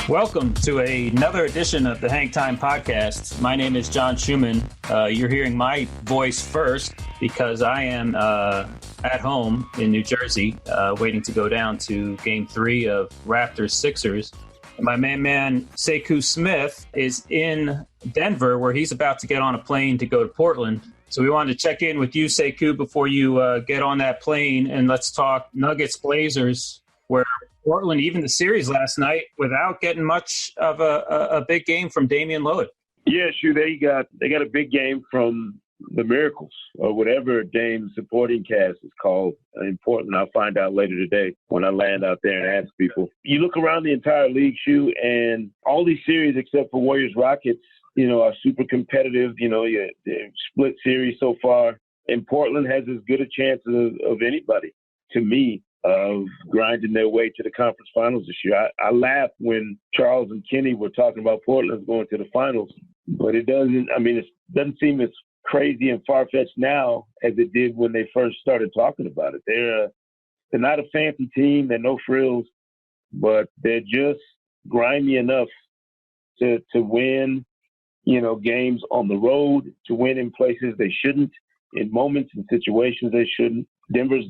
Welcome to another edition of the Hang Time Podcast. My name is John Schumann. You're hearing my voice first because I am at home in New Jersey, waiting to go down to Game 3 of Raptors-Sixers. My man Sekou Smith is in Denver, where he's about to get on a plane to go to Portland. So we wanted to check in with you, Sekou, before you get on that plane, and let's talk Nuggets-Blazers, where Portland, even the series last night, without getting much of a big game from Damian Lillard. Yeah, sure. They got a big game from the Miracles, or whatever Dame's supporting cast is called in Portland. I'll find out later today when I land out there and ask people. You look around the entire league, Shu, and all these series except for Warriors-Rockets, are super competitive. The split series so far. And Portland has as good a chance of anybody, to me, of grinding their way to the conference finals this year. I laughed when Charles and Kenny were talking about Portland going to the finals, but it doesn't seem as crazy and far-fetched now as it did when they first started talking about it. They're not a fancy team. They're no frills, but they're just grimy enough to win, games on the road, to win in places they shouldn't, in moments and situations they shouldn't. Denver's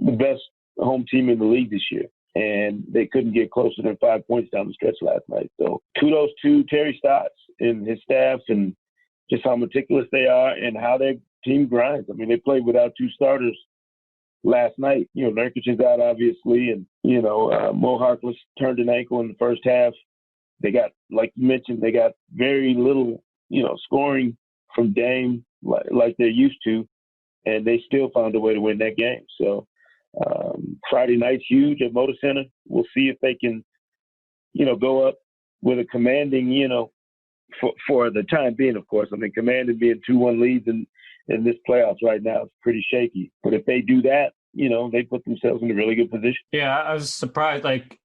the best home team in the league this year, and they couldn't get closer than 5 points down the stretch last night. So kudos to Terry Stotts and his staff, and just how meticulous they are and how their team grinds. I mean, they played without two starters last night. Nurkic is out, obviously, and, Mo Harkless turned an ankle in the first half. They got, like you mentioned, they got very little, scoring from Dame like they're used to, and they still found a way to win that game. So Friday night's huge at Moda Center. We'll see if they can, go up with a commanding, for the time being, of course. I mean, commanding being 2-1 leads in this playoffs right now is pretty shaky. But if they do that, they put themselves in a really good position. Yeah, I was surprised. Like,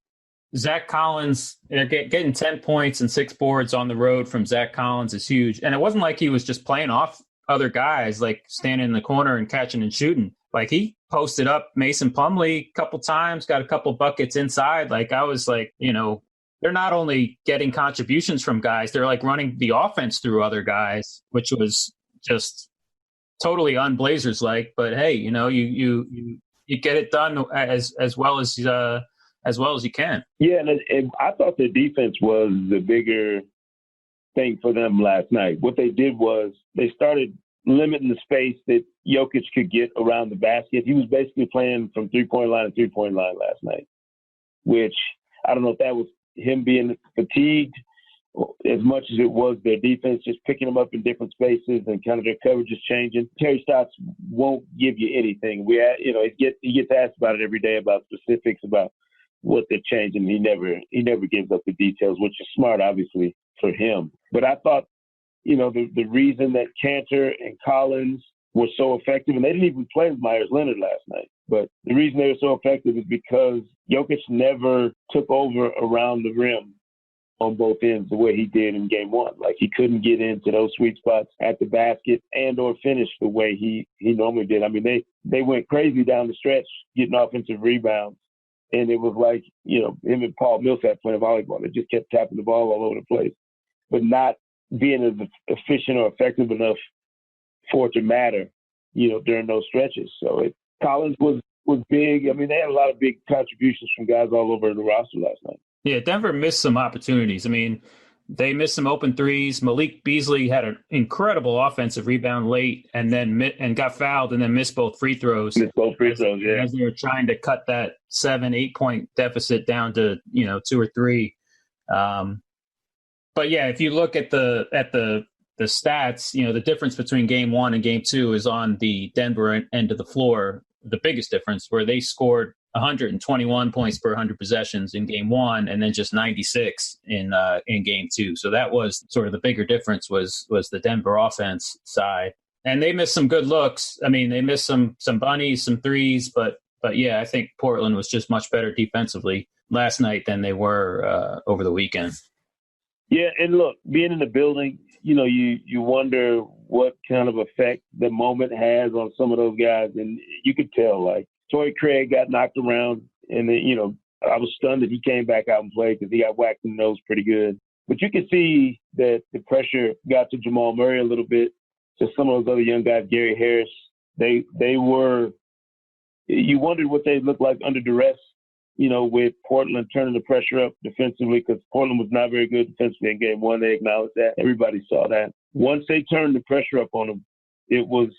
Zach Collins, getting 10 points and 6 boards on the road from Zach Collins is huge. And it wasn't like he was just playing off other guys, like standing in the corner and catching and shooting. Like, he posted up Mason Plumlee a couple times, got a couple buckets inside. Like, I was like, they're not only getting contributions from guys, they're like running the offense through other guys, which was just totally un-Blazers-like. But hey, you get it done as well as you can. Yeah, and I thought their defense was the bigger thing for them last night. What they did was they started limiting the space that Jokic could get around the basket. He was basically playing from three-point line to three-point line last night, which I don't know if that was him being fatigued as much as it was their defense, just picking them up in different spaces and kind of their coverage is changing. Terry Stotts won't give you anything. He gets asked about it every day, about specifics, about what they're changing. He never gives up the details, which is smart, obviously, for him. But I thought, the reason that Cantor and Collins were so effective, and they didn't even play with Myers Leonard last night, but the reason they were so effective is because Jokic never took over around the rim on both ends the way he did in game one. Like, he couldn't get into those sweet spots at the basket and or finish the way he normally did. I mean, they went crazy down the stretch getting offensive rebounds, and it was like, him and Paul Millsap playing volleyball. They just kept tapping the ball all over the place, but not being as efficient or effective enough for it to matter, during those stretches. So Collins was big. I mean, they had a lot of big contributions from guys all over the roster last night. Yeah, Denver missed some opportunities. I mean, they missed some open threes. Malik Beasley had an incredible offensive rebound late and then got fouled and then missed both free throws. Missed both free throws, yeah. As they were trying to cut that 7-8 point deficit down to 2 or 3. But yeah, if you look at the stats, the difference between game 1 and game 2 is on the Denver end of the floor. The biggest difference, where they scored 121 points per 100 possessions in game 1 and then just 96 in game 2. So that was sort of the bigger difference was the Denver offense side. And they missed some good looks. I mean, they missed some bunnies, some threes, but yeah, I think Portland was just much better defensively last night than they were over the weekend. Yeah, and look, being in the building, you wonder what kind of effect the moment has on some of those guys. And you could tell, like, Torrey Craig got knocked around, and I was stunned that he came back out and played because he got whacked in the nose pretty good. But you can see that the pressure got to Jamal Murray a little bit. So some of those other young guys, Gary Harris, they were – you wondered what they looked like under duress, with Portland turning the pressure up defensively, because Portland was not very good defensively in game one. They acknowledged that. Everybody saw that. Once they turned the pressure up on them, it was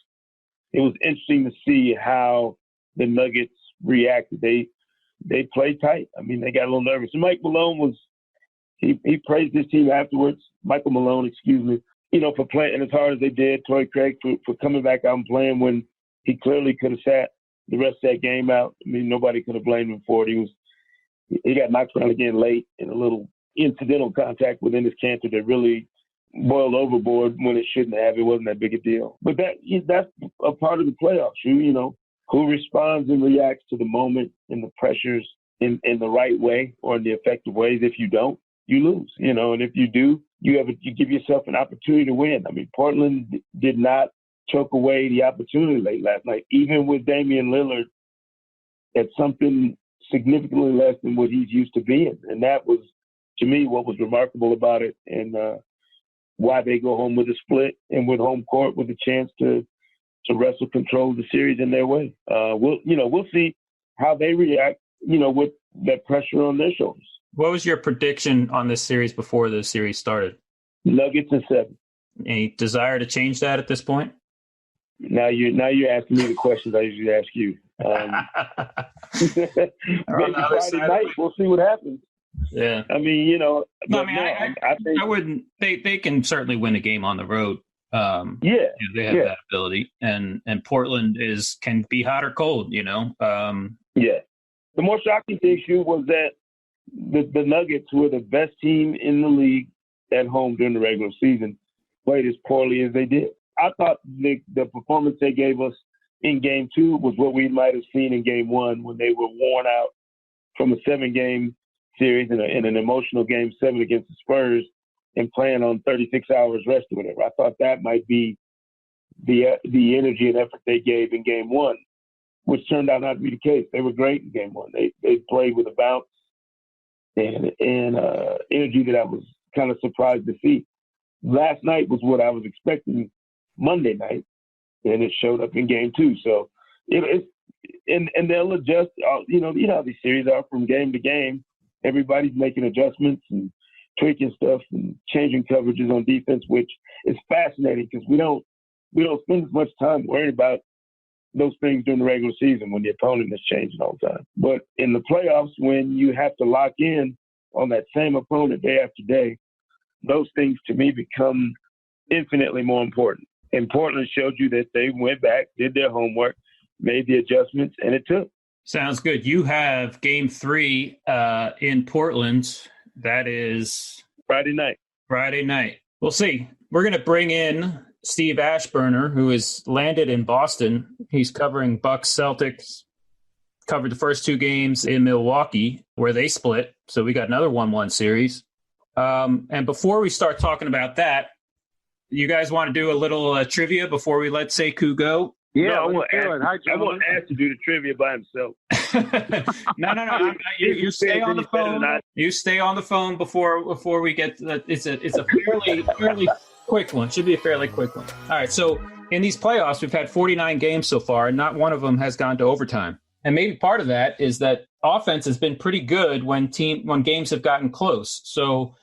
interesting to see how the Nuggets reacted. They played tight. I mean, they got a little nervous. And Mike Malone he praised his team afterwards. Michael Malone, excuse me, for playing as hard as they did. Torrey Craig for coming back out and playing when he clearly could have sat the rest of that game out. I mean, nobody could have blamed him for it. He got knocked around again late in a little incidental contact with Enes Kanter that really boiled overboard when it shouldn't have. It wasn't that big a deal. But that's a part of the playoffs. Who responds and reacts to the moment and the pressures in the right way or in the effective ways. If you don't, you lose. And if you do, you give yourself an opportunity to win. I mean, Portland did not choke away the opportunity late last night, even with Damian Lillard at something significantly less than what he's used to being. And that was, to me, what was remarkable about it, and why they go home with a split and with home court with a chance to wrestle control of the series in their way. We'll see how they react, with that pressure on their shoulders. What was your prediction on this series before the series started? Nuggets in 7. Any desire to change that at this point? Now you're asking me the questions I usually ask you. Maybe Friday night, we'll see what happens. Yeah. I mean, I think I wouldn't. They can certainly win a game on the road. They have that ability, and Portland can be hot or cold. Yeah. The more shocking thing, was that the Nuggets, who were the best team in the league at home during the regular season, played as poorly as they did. I thought the performance they gave us in game 2 was what we might have seen in game 1 when they were worn out from a 7-game series in an emotional game 7 against the Spurs and playing on 36 hours rest or whatever. I thought that might be the energy and effort they gave in game 1, which turned out not to be the case. They were great in game 1. They played with a bounce and energy that I was kind of surprised to see. Last night was what I was expecting Monday night, and it showed up in game 2. So and they'll adjust. How these series are from game to game. Everybody's making adjustments and tweaking stuff and changing coverages on defense, which is fascinating because we don't spend as much time worrying about those things during the regular season when the opponent is changing all the time. But in the playoffs, when you have to lock in on that same opponent day after day, those things to me become infinitely more important. And Portland showed you that they went back, did their homework, made the adjustments, and it took. Sounds good. You have game 3 in Portland. That is Friday night. We'll see. We're going to bring in Steve Ashburner, who has landed in Boston. He's covering Bucks Celtics, covered the first 2 games in Milwaukee where they split. So we got another 1-1 series. And before we start talking about that, you guys want to do a little trivia before we let Sekou go? Yeah, I want Ash to do the trivia by himself. No. You stay on the phone. You stay on the phone before we get. It's a fairly quick one. Should be a fairly quick one. All right. So in these playoffs, we've had 49 games so far, and not one of them has gone to overtime. And maybe part of that is that offense has been pretty good when games have gotten close. So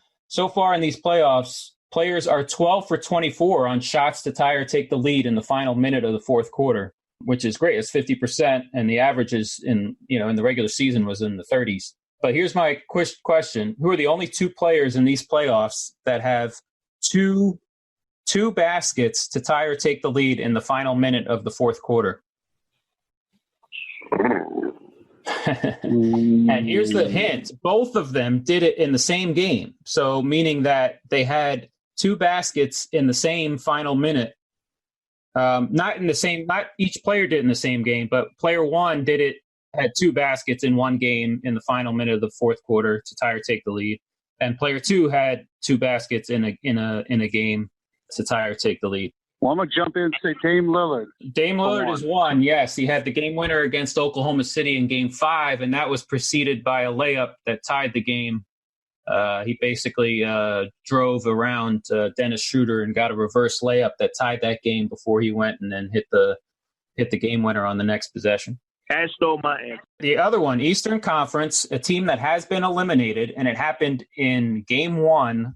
far in these playoffs, players are 12 for 24 on shots to tie or take the lead in the final minute of the fourth quarter, which is great. It's 50%, and the average is in the regular season was in the 30s. But here's my question: who are the only 2 players in these playoffs that have two baskets to tie or take the lead in the final minute of the fourth quarter? And here's the hint: both of them did it in the same game. So meaning that they had 2 baskets in the same final minute. Not each player did it in the same game, but player 1 had 2 baskets in one game in the final minute of the fourth quarter to tie or take the lead. And player 2 had 2 baskets in a game to tie or take the lead. Well, I'm going to jump in and say Dame Lillard. Dame Lillard is one, yes. He had the game winner against Oklahoma City in Game 5, and that was preceded by a layup that tied the game. He basically drove around Dennis Schroeder and got a reverse layup that tied that game before he went and then hit the game winner on the next possession. Ash stole my answer. The other one, Eastern Conference, a team that has been eliminated, and it happened in Game 1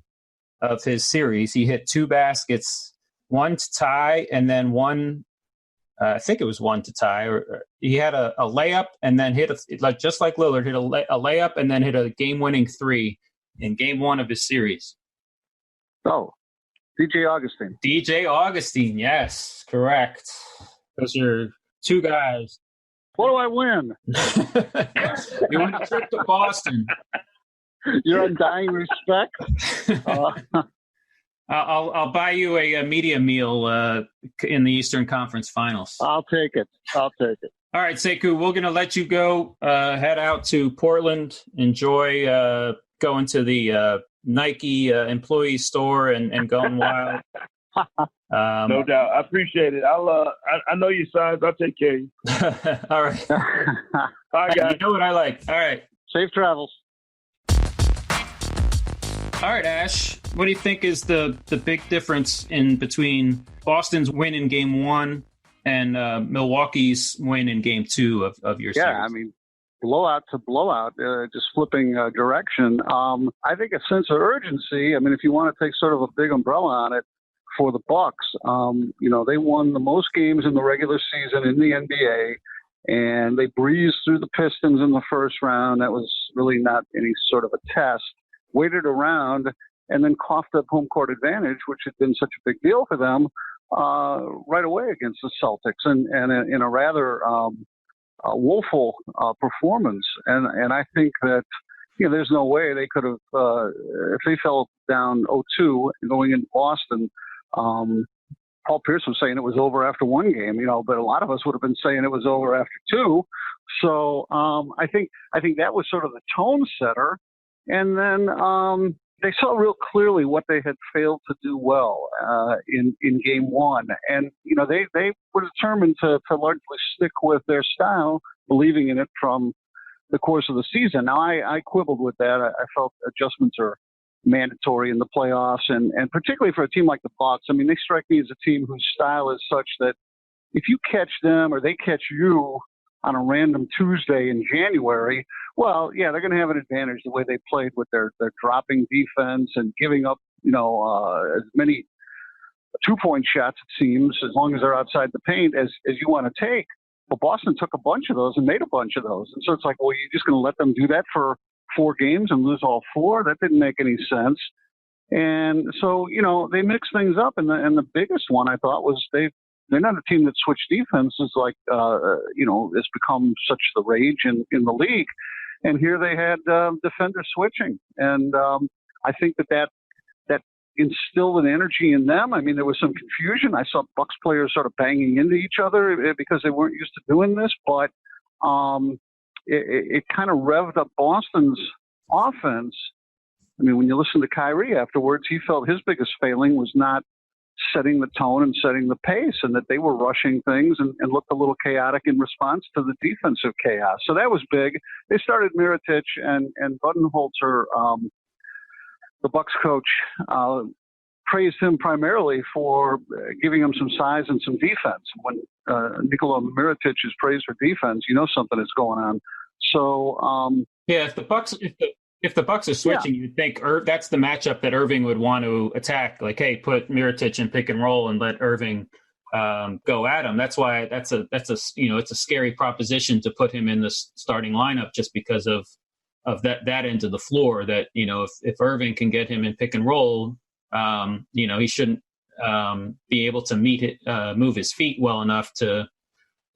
of his series. He hit 2 baskets, one to tie, and then one, I think it was one to tie. Or he had a layup and then hit, just like Lillard, hit a layup and then hit a game-winning 3 in Game 1 of his series. Oh, DJ Augustine. DJ Augustine, yes, correct. Those are 2 guys. What do I win? You win a trip to Boston. Your undying respect. I'll buy you a media meal in the Eastern Conference Finals. I'll take it. All right, Sekou, we're going to let you go. Head out to Portland. Enjoy going to the Nike employee store and going wild. No doubt. I appreciate it. I know your size. I'll take care of you. All right. All right, guys. You know what I like. All right. Safe travels. All right, Ash. What do you think is the big difference in between Boston's win in Game 1 and Milwaukee's win in Game 2 of your series? Yeah, I mean, blowout to blowout, just flipping direction. I think a sense of urgency. I mean, if you want to take sort of a big umbrella on it, for the Bucks, they won the most games in the regular season in the NBA, and they breezed through the Pistons in the first round. That was really not any sort of a test. Waited around and then coughed up home court advantage, which had been such a big deal for them, right away against the Celtics, and in a rather woeful performance. And I think that there's no way they could have, if they fell down 0-2 going into Boston. Paul Pierce was saying it was over after one game, but a lot of us would have been saying it was over after 2. So I think that was sort of the tone setter. And then they saw real clearly what they had failed to do well in Game 1. And, they were determined to largely stick with their style, believing in it from the course of the season. Now, I quibbled with that. I felt adjustments are mandatory in the playoffs, and particularly for a team like the Bucks. I mean, they strike me as a team whose style is such that if you catch them or they catch you on a random Tuesday in January, well, yeah, they're going to have an advantage the way they played with their dropping defense and giving up, as many 2-point shots, it seems, as long as they're outside the paint, as you want to take. Well, Boston took a bunch of those and made a bunch of those. And so it's like, well, you're just going to let them do that for 4 games and lose all 4? That didn't make any sense. And so, they mixed things up. And the biggest one I thought was they're not a team that switched defenses like, it's become such the rage in the league. And here they had defender switching. And I think that instilled an energy in them. I mean, there was some confusion. I saw Bucks players sort of banging into each other because they weren't used to doing this. But it kind of revved up Boston's offense. I mean, when you listen to Kyrie afterwards, he felt his biggest failing was not setting the tone and setting the pace, and that they were rushing things and looked a little chaotic in response to the defensive chaos. So that was big. They started Mirotic and Budenholzer, the Bucks coach, praised him primarily for giving him some size and some defense. When Nikola Mirotic is praised for defense, something is going on. So if the Bucks are switching, you'd think that's the matchup that Irving would want to attack. Like, hey, put Mirotic in pick and roll and let Irving go at him. That's why it's a scary proposition to put him in the starting lineup just because of that end of the floor. That if Irving can get him in pick and roll, he shouldn't be able to move his feet well enough to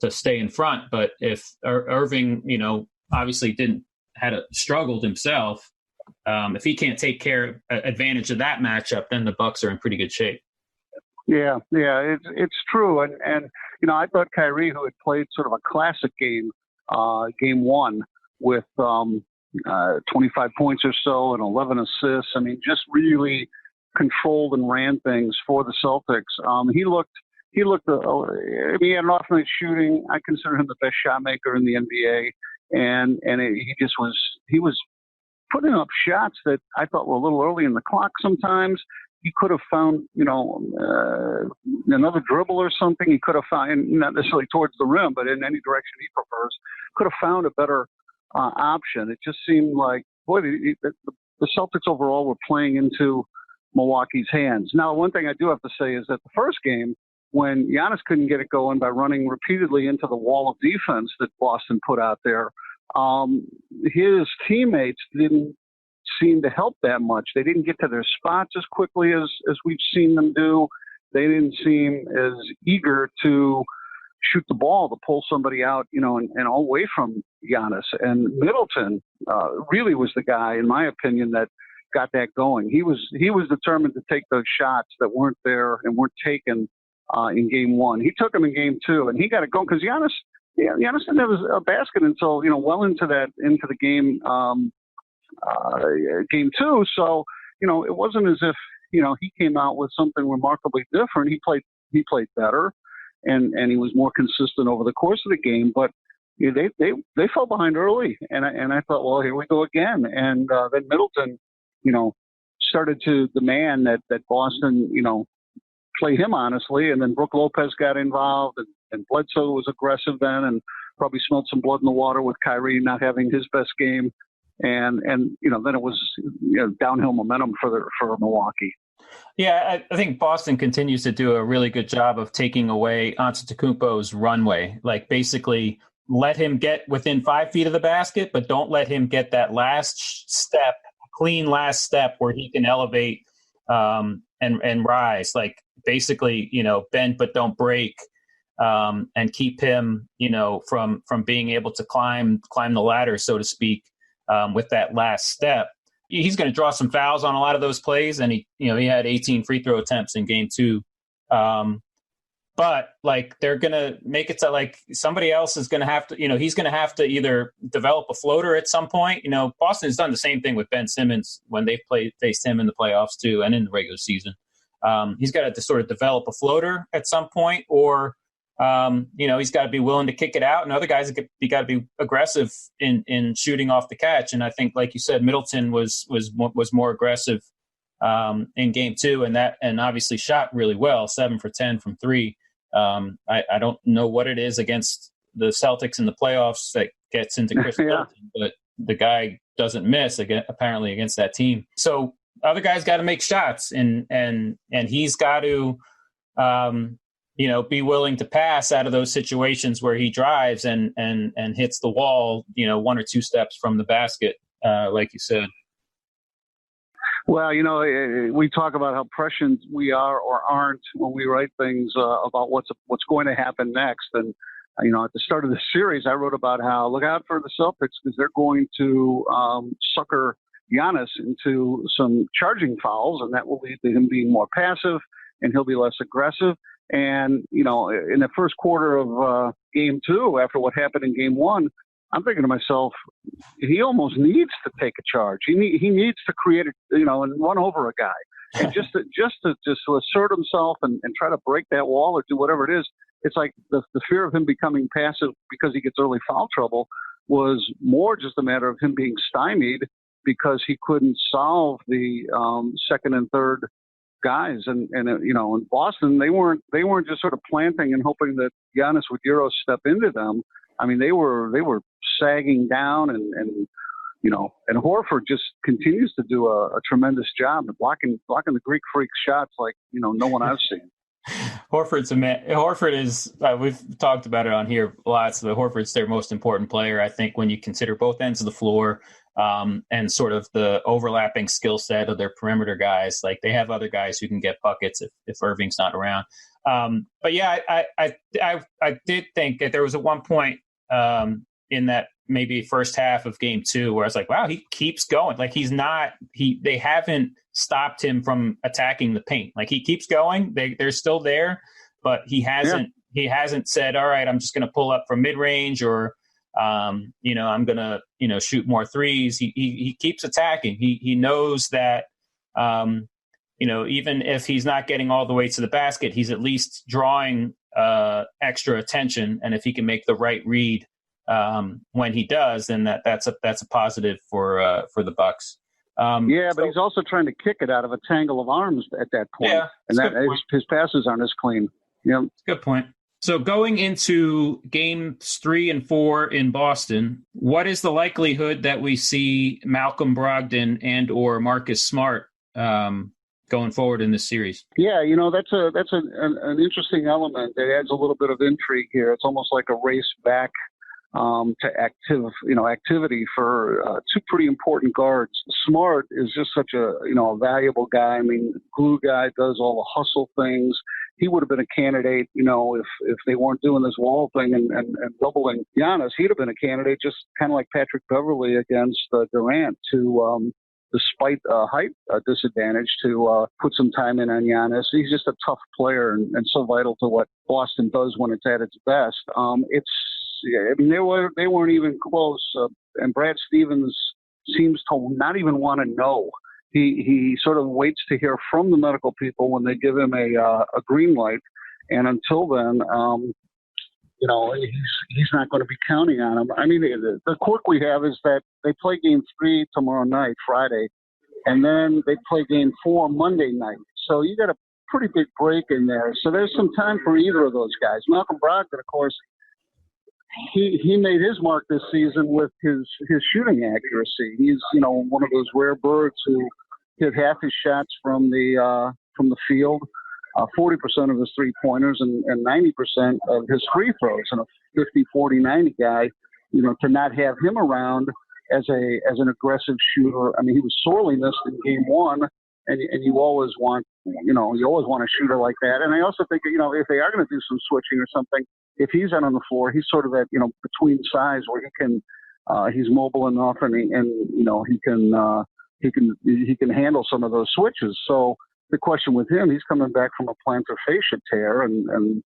stay in front. But if Irving, obviously struggled himself, if he can't take advantage of that matchup, then the Bucks are in pretty good shape. Yeah, it's true. And I thought Kyrie, who had played sort of a classic game, Game 1 with 25 points or so and 11 assists. I mean, just really controlled and ran things for the Celtics. He looked. He had an off night shooting. I consider him the best shot maker in the NBA, and he was putting up shots that I thought were a little early in the clock. Sometimes he could have found, another dribble or something. He could have found, not necessarily towards the rim, but in any direction he prefers, could have found a better option. It just seemed like, boy, the Celtics overall were playing into Milwaukee's hands. Now, one thing I do have to say is that the first game, when Giannis couldn't get it going by running repeatedly into the wall of defense that Boston put out there, his teammates didn't seem to help that much. They didn't get to their spots as quickly as we've seen them do. They didn't seem as eager to shoot the ball, to pull somebody out, and away from Giannis. And Middleton really was the guy, in my opinion, that got that going. He was determined to take those shots that weren't there and weren't taken in game one. He took them in game two, and he got it going because Giannis didn't have a basket until well into the game game two. So it wasn't as if he came out with something remarkably different. He played better, and he was more consistent over the course of the game. But they fell behind early, and I thought, well, here we go again. And then Middleton, started to demand that Boston, play him honestly, and then Brook Lopez got involved, and Bledsoe was aggressive then, and probably smelled some blood in the water with Kyrie not having his best game, and then it was downhill momentum for Milwaukee. Yeah, I think Boston continues to do a really good job of taking away Antetokounmpo's runway, like basically let him get within 5 feet of the basket, but don't let him get that clean last step where he can elevate and rise, like basically, bend but don't break, and keep him, from being able to climb the ladder, so to speak, with that last step. He's going to draw some fouls on a lot of those plays, and he had 18 free throw attempts in game two. But like they're going to make it so like somebody else is going to have to, he's going to have to either develop a floater at some point. Boston has done the same thing with Ben Simmons when they've faced him in the playoffs too, and in the regular season. He's got to sort of develop a floater at some point, or he's got to be willing to kick it out, and other guys have got to be aggressive in shooting off the catch. And I think, like you said, Middleton was more aggressive in game two, and obviously shot really well, 7 for 10 from three. I don't know what it is against the Celtics in the playoffs that gets into Chris Middleton, but the guy doesn't miss apparently against that team. So other guys got to make shots, and he's got to be willing to pass out of those situations where he drives and hits the wall, 1 or 2 steps from the basket, like you said. Well, we talk about how prescient we are or aren't when we write things about what's going to happen next. And, at the start of the series, I wrote about how look out for the Celtics because they're going to sucker Giannis into some charging fouls, and that will lead to him being more passive, and he'll be less aggressive. And, in the first quarter of game two, after what happened in game one, I'm thinking to myself, he almost needs to take a charge. He needs to create and run over a guy, and just to assert himself and try to break that wall or do whatever it is. It's like the fear of him becoming passive because he gets early foul trouble was more just a matter of him being stymied because he couldn't solve the second and third guys. And in Boston, they weren't just sort of planting and hoping that Giannis would Euro step into them. I mean, they were sagging down, and Horford just continues to do a tremendous job of blocking the Greek Freak shots like no one I've seen. Horford's a man. Horford is. We've talked about it on here lots. But Horford's their most important player, I think, when you consider both ends of the floor and sort of the overlapping skill set of their perimeter guys. Like they have other guys who can get buckets if Irving's not around. But yeah, I did think that there was at one point in that maybe first half of game two where I was like, wow, he keeps going. Like they haven't stopped him from attacking the paint. Like he keeps going. They're still there, but he hasn't said, all right, I'm just going to pull up from mid range or, I'm going to, shoot more threes. He keeps attacking. He knows that, even if he's not getting all the way to the basket, he's at least drawing extra attention. And if he can make the right read when he does, then that's a positive for the Bucks. But he's also trying to kick it out of a tangle of arms at that point. Yeah, and his passes aren't as clean. Yeah, good point. So going into games 3 and 4 in Boston, what is the likelihood that we see Malcolm Brogdon and or Marcus Smart going forward in this series? Yeah, that's an interesting element. It adds a little bit of intrigue here. It's almost like a race back to activity for two pretty important guards. Smart is just such a valuable guy. I mean, glue guy, does all the hustle things. He would have been a candidate, if they weren't doing this wall thing and doubling Giannis. He'd have been a candidate, just kind of like Patrick Beverley against Durant, to despite height disadvantage, to put some time in on Giannis. He's just a tough player and so vital to what Boston does when it's at its best. They weren't even close, and Brad Stevens seems to not even want to know. He sort of waits to hear from the medical people when they give him a green light, and until then, he's not going to be counting on him. I mean, the quirk we have is that they play Game 3 tomorrow night, Friday, and then they play Game 4 Monday night. So you got a pretty big break in there. So there's some time for either of those guys. Malcolm Brogdon, of course, he made his mark this season with his shooting accuracy. He's one of those rare birds who hit half his shots from the field, 40% of his 3-pointers, and 90% of his free throws. And a 50, 40, 90 guy, to not have him around as an aggressive shooter. I mean, he was sorely missed in Game 1, and you always want a shooter like that. And I also think if they are going to do some switching or something, if he's out on the floor, he's sort of that between size where he's mobile enough and he can handle some of those switches. So the question with him, he's coming back from a plantar fascia tear, and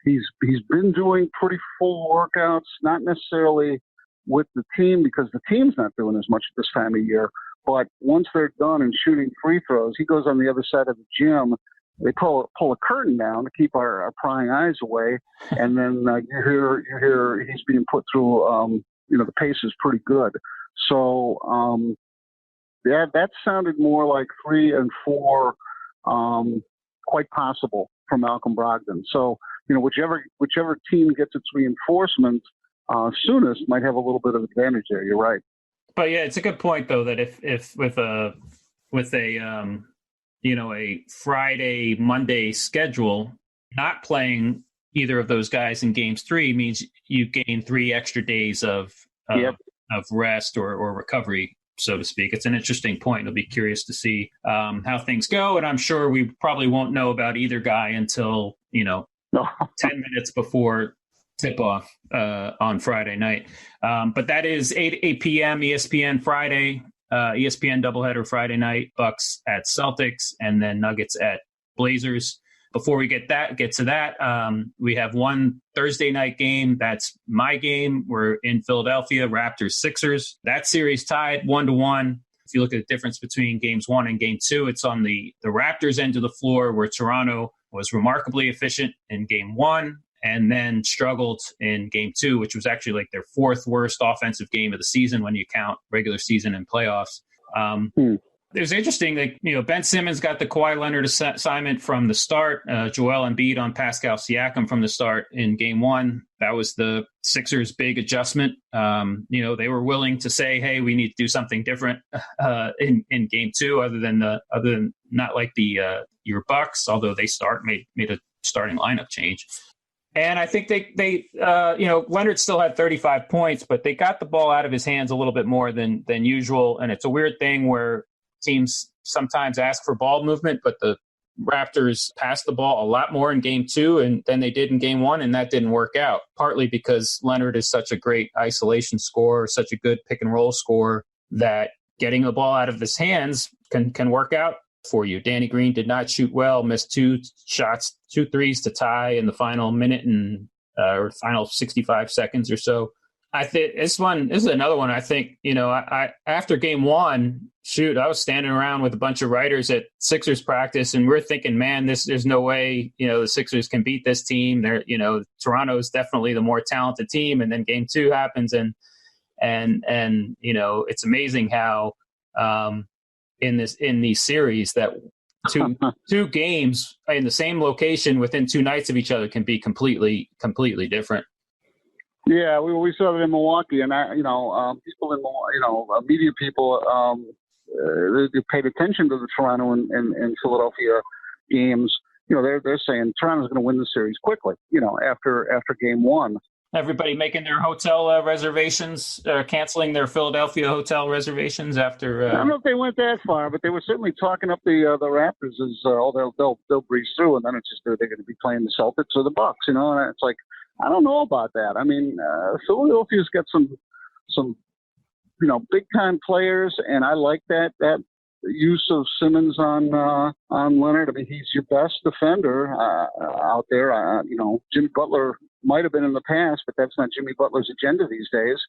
he's been doing pretty full workouts, not necessarily with the team because the team's not doing as much at this time of year. But once they're done and shooting free throws, he goes on the other side of the gym. They pull a curtain down to keep our prying eyes away, and then you hear he's being put through. The pace is pretty good. So that sounded more like 3 and 4, quite possible for Malcolm Brogdon. So whichever team gets its reinforcement soonest might have a little bit of advantage there. You're right. But yeah, it's a good point though that if with a a Friday, Monday schedule, not playing either of those guys in games 3 means you gain 3 extra days of rest or recovery, so to speak. It's an interesting point. I'll be curious to see how things go. And I'm sure we probably won't know about either guy until, 10 minutes before tip-off on Friday night. But that is 8 p.m. ESPN Friday. ESPN doubleheader Friday night, Bucks at Celtics, and then Nuggets at Blazers. Before we get to that, we have one Thursday night game. That's my game. We're in Philadelphia, Raptors Sixers. That series tied 1-1. If you look at the difference between games 1 and game 2, it's on the Raptors end of the floor, where Toronto was remarkably efficient in game 1 and then struggled in game 2, which was actually like their 4th worst offensive game of the season when you count regular season and playoffs. It was interesting that, Ben Simmons got the Kawhi Leonard assignment from the start, Joel Embiid on Pascal Siakam from the start in game 1. That was the Sixers' big adjustment. They were willing to say, hey, we need to do something different in game 2 other than not like your Bucks, although they made a starting lineup change. And I think they Leonard still had 35 points, but they got the ball out of his hands a little bit more than usual. And it's a weird thing where teams sometimes ask for ball movement, but the Raptors passed the ball a lot more in game 2 than they did in game 1, and that didn't work out, partly because Leonard is such a great isolation scorer, such a good pick and roll scorer, that getting the ball out of his hands can work out for you. Danny Green did not shoot well, missed 2 threes to tie in the final minute or final 65 seconds or so. I think this is another one. I think, I after game one, I was standing around with a bunch of writers at Sixers practice, and we're thinking, man, there's no way, the Sixers can beat this team. Toronto's definitely the more talented team. And then game two happens, and it's amazing how in these series that two games in the same location within 2 nights of each other can be completely different. Yeah, we saw it in Milwaukee, and people in Milwaukee, media people, they paid attention to the Toronto and Philadelphia games. They're saying Toronto's going to win the series quickly. After game one. Everybody making their hotel reservations, canceling their Philadelphia hotel reservations after. I don't know if they went that far, but they were certainly talking up the Raptors as they'll breeze through, and then it's just they're going to be playing the Celtics or the Bucks, and it's like, I don't know about that. I mean, Philadelphia's got some big time players, and I like that use of Simmons on Leonard. I mean, he's your best defender out there. Jimmy Butler might have been in the past, but that's not Jimmy Butler's agenda these days.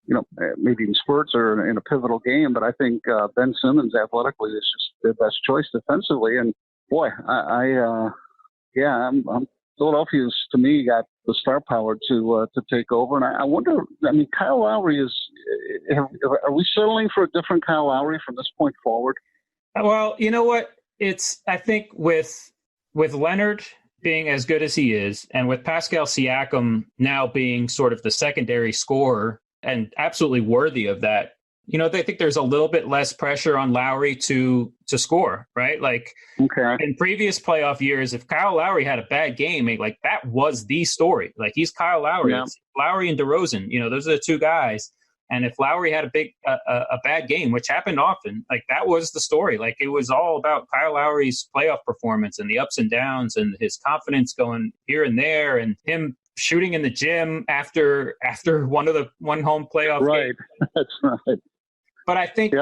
Maybe in spurts or in a pivotal game, but I think Ben Simmons athletically is just their best choice defensively. And boy, I'm Philadelphia's, to me, got the star power to take over. And I wonder, Kyle Lowry are we settling for a different Kyle Lowry from this point forward? Well, you know what? I think with Leonard being as good as he is, and with Pascal Siakam now being sort of the secondary scorer and absolutely worthy of that, they think there's a little bit less pressure on Lowry to score, right? Like in previous playoff years, if Kyle Lowry had a bad game, like that was the story. Like he's Kyle Lowry. Yeah. Lowry and DeRozan, those are the two guys. And if Lowry had a bad game, which happened often, like that was the story. Like it was all about Kyle Lowry's playoff performance and the ups and downs and his confidence going here and there and him shooting in the gym after one home playoff game. Right, that's right. But I think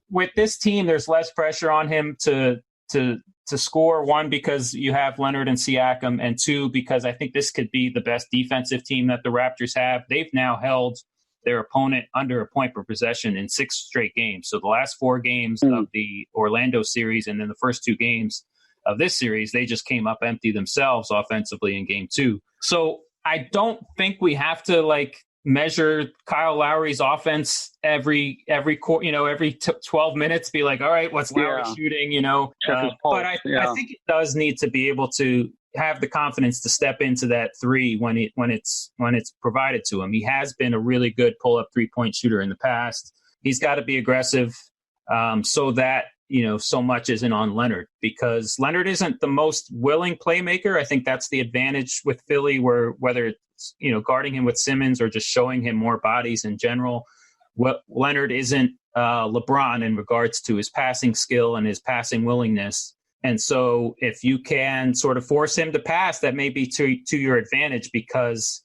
with this team, there's less pressure on him to score, one, because you have Leonard and Siakam, and two, because I think this could be the best defensive team that the Raptors have. They've now held their opponent under a point per possession in 6 straight games. So the last 4 games of the Orlando series and then the first 2 games of this series, they just came up empty themselves offensively in game 2. So I don't think we have to measure Kyle Lowry's offense every 12 minutes, be like, all right, what's Lowry shooting, but I think it does need to be able to have the confidence to step into that 3 when it's provided to him. He has been a really good pull-up 3-point shooter in the past. He's got to be aggressive so that, so much isn't on Leonard, because Leonard isn't the most willing playmaker. I think that's the advantage with Philly, where whether it's, guarding him with Simmons or just showing him more bodies in general, Leonard isn't LeBron in regards to his passing skill and his passing willingness. And so if you can sort of force him to pass, that may be to your advantage, because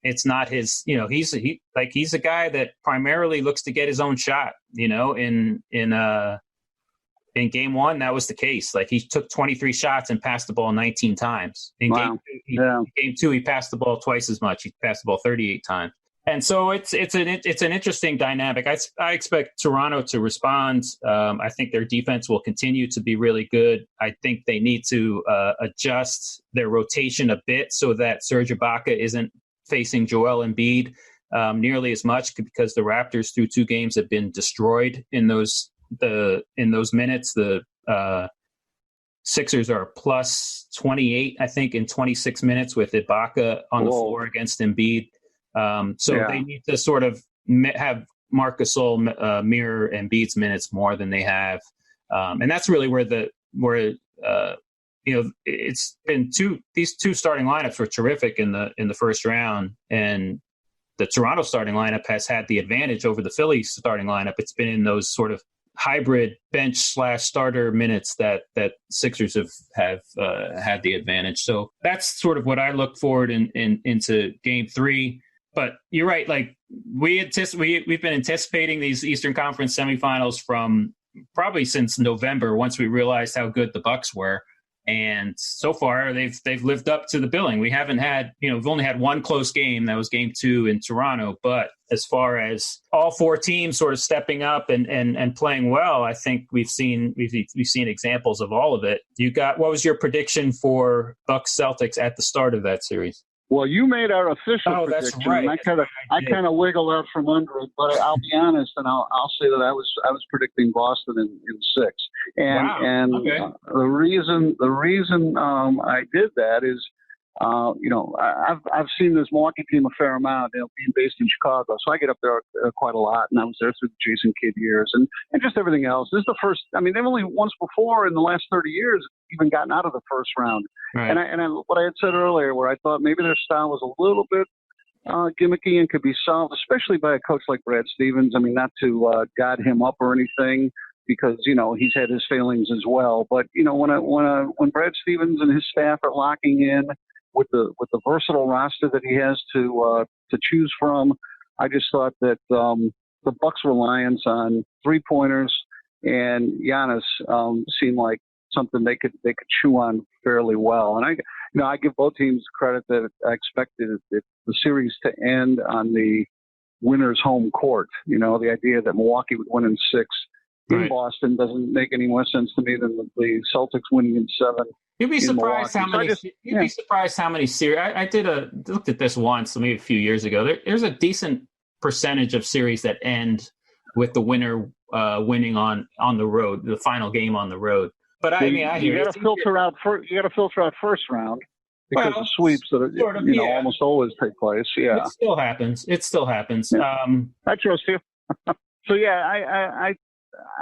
it's not his, he's a guy that primarily looks to get his own shot, in game 1, that was the case. Like he took 23 shots and passed the ball 19 times. In game 2, he passed the ball twice as much. He passed the ball 38 times. And so it's an interesting dynamic. I expect Toronto to respond. I think their defense will continue to be really good. I think they need to adjust their rotation a bit so that Serge Ibaka isn't facing Joel Embiid nearly as much, because the Raptors through 2 games have been destroyed in those minutes. The Sixers are plus 28, I think, in 26 minutes with Ibaka on the floor against Embiid. They need to sort of have Marc Gasol mirror Embiid's minutes more than they have, and that's really where it's been these 2 starting lineups were terrific in the first round, and the Toronto starting lineup has had the advantage over the Philly starting lineup. It's been in those sort of hybrid bench/starter minutes that Sixers have had the advantage. So that's sort of what I look forward into game 3. But you're right. Like we've been anticipating these Eastern Conference semifinals from probably since November, once we realized how good the Bucks were. And so far, they've lived up to the billing. We've only had one close game. That was game 2 in Toronto. But as far as all 4 teams sort of stepping up and playing well, I think we've seen examples of all of it. What was your prediction for Bucks Celtics at the start of that series? Well, you made our official prediction. That's right. And I kind of wiggled out from under it, but I'll be honest, and I'll say that I was predicting Boston in 6. And wow. And okay. The reason I did that is, I've seen this Milwaukee team a fair amount, being based in Chicago, so I get up there quite a lot, and I was there through the Jason Kidd years and just everything else. This is the first. I mean, they've only once before in the last 30 years even gotten out of the first round. Right. And what I had said earlier, where I thought maybe their style was a little bit gimmicky and could be solved, especially by a coach like Brad Stevens. I mean, not to god him up or anything, because he's had his failings as well. But when Brad Stevens and his staff are locking in with the versatile roster that he has to choose from, I just thought that the Bucks' reliance on 3-pointers and Giannis seemed like something they could chew on fairly well. And I give both teams credit that I expected the series to end on the winner's home court. The idea that Milwaukee would win in 6 in Boston doesn't make any more sense to me than the Celtics winning in 7. You'd be surprised how many. Be surprised how many series. I looked at this once, maybe a few years ago. There's a decent percentage of series that end with the winner winning on the road, the final game on the road. But I hear you got to filter out. You got to filter out first round because of sweeps that almost always take place. Yeah, it still happens. Yeah. I trust you. So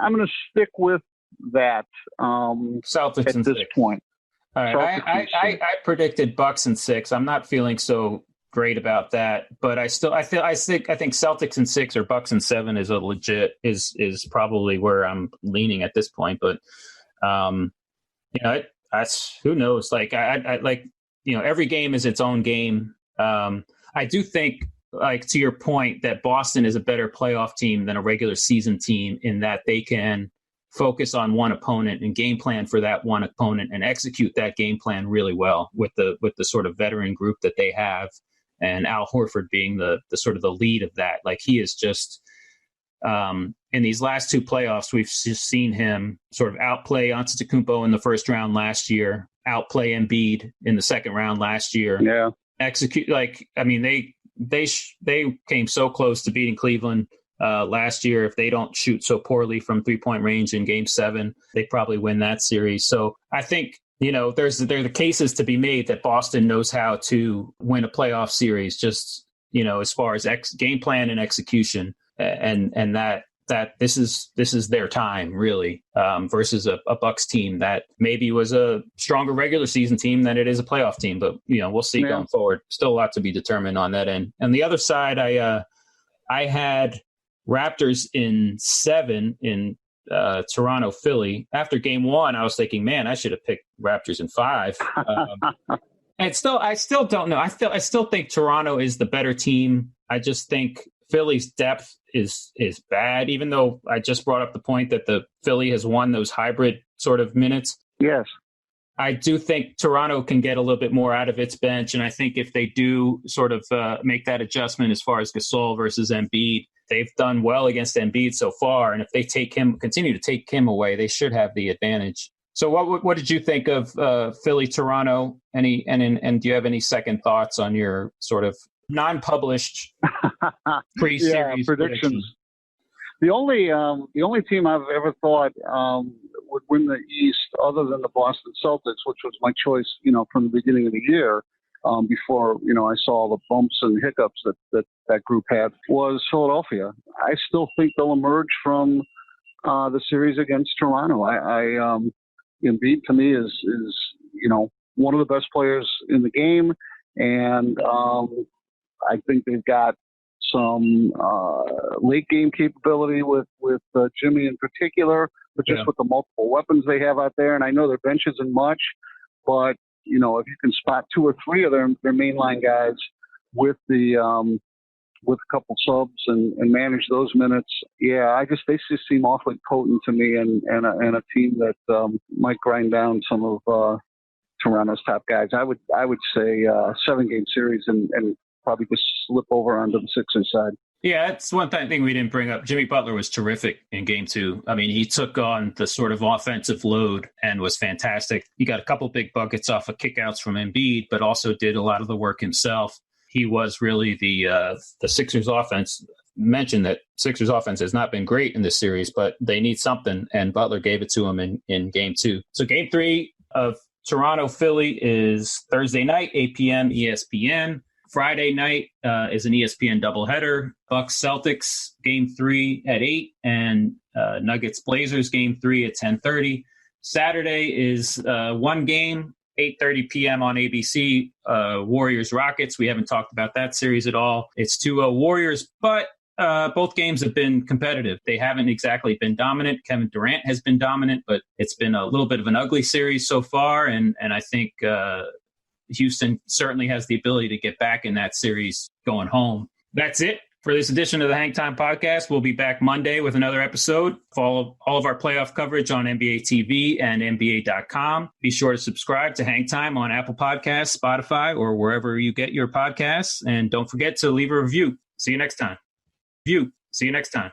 I'm going to stick with that. Celtics at in this 6. point. All right, I predicted Bucks in 6. I'm not feeling so great about that, but I think Celtics in 6 or Bucks in 7 is probably where I'm leaning at this point. But who knows? Like every game is its own game. I do think, like, to your point, that Boston is a better playoff team than a regular season team in that they can focus on one opponent and game plan for that one opponent and execute that game plan really well with the sort of veteran group that they have, and Al Horford being the sort of the lead of that. Like, he is just in these last 2 playoffs, we've just seen him sort of outplay Antetokounmpo in the first round last year, outplay Embiid in the second round last year. Yeah, execute they came so close to beating Cleveland last year. If they don't shoot so poorly from 3-point range in Game 7, they probably win that series. So I think there are the cases to be made that Boston knows how to win a playoff series, just as far as game plan and execution, and that this is their time really, versus a Bucks team that maybe was a stronger regular season team than it is a playoff team. But we'll see going forward. Still a lot to be determined on that end. And the other side, I had Raptors in 7 in Toronto, Philly. After Game 1, I was thinking, man, I should have picked Raptors in 5. And I still don't know. I still think Toronto is the better team. I just think Philly's depth is bad, even though I just brought up the point that the Philly has won those hybrid sort of minutes. Yes. I do think Toronto can get a little bit more out of its bench, and I think if they do sort of make that adjustment as far as Gasol versus Embiid, they've done well against Embiid so far, and if they continue to take him away, they should have the advantage. So what did you think of Philly Toronto? And do you have any second thoughts on your sort of non-published pre-series predictions? The only team I've ever thought would win the East, other than the Boston Celtics, which was my choice, from the beginning of the year, before I saw the bumps and hiccups that group had, was Philadelphia. I still think they'll emerge from the series against Toronto. Embiid to me is one of the best players in the game, and I think they've got some late game capability with Jimmy in particular, but just with the multiple weapons they have out there. And I know their bench isn't much, but if you can spot 2 or 3 of their mainline guys with a couple subs and manage those minutes, they just seem awfully potent to me, and a team that might grind down some of Toronto's top guys. I would say 7-game series and probably just slip over onto the Sixers side. Yeah, that's one thing we didn't bring up. Jimmy Butler was terrific in game 2. I mean, he took on the sort of offensive load and was fantastic. He got a couple big buckets off of kickouts from Embiid, but also did a lot of the work himself. He was really the Sixers offense. Mentioned that Sixers offense has not been great in this series, but they need something, and Butler gave it to him in game 2. So game 3 of Toronto-Philly is Thursday night, 8 p.m. ESPN. Friday night is an ESPN doubleheader. Bucks-Celtics, game 3 at 8, and Nuggets-Blazers, game 3 at 10:30. Saturday is one game, 8:30 p.m. on ABC, Warriors-Rockets. We haven't talked about that series at all. It's 2-0 Warriors, but both games have been competitive. They haven't exactly been dominant. Kevin Durant has been dominant, but it's been a little bit of an ugly series so far, and I think Houston certainly has the ability to get back in that series going home. That's it for this edition of the Hang Time Podcast. We'll be back Monday with another episode. Follow all of our playoff coverage on NBA TV and NBA.com. Be sure to subscribe to Hang Time on Apple Podcasts, Spotify, or wherever you get your podcasts. And don't forget to leave a review. See you next time. See you next time.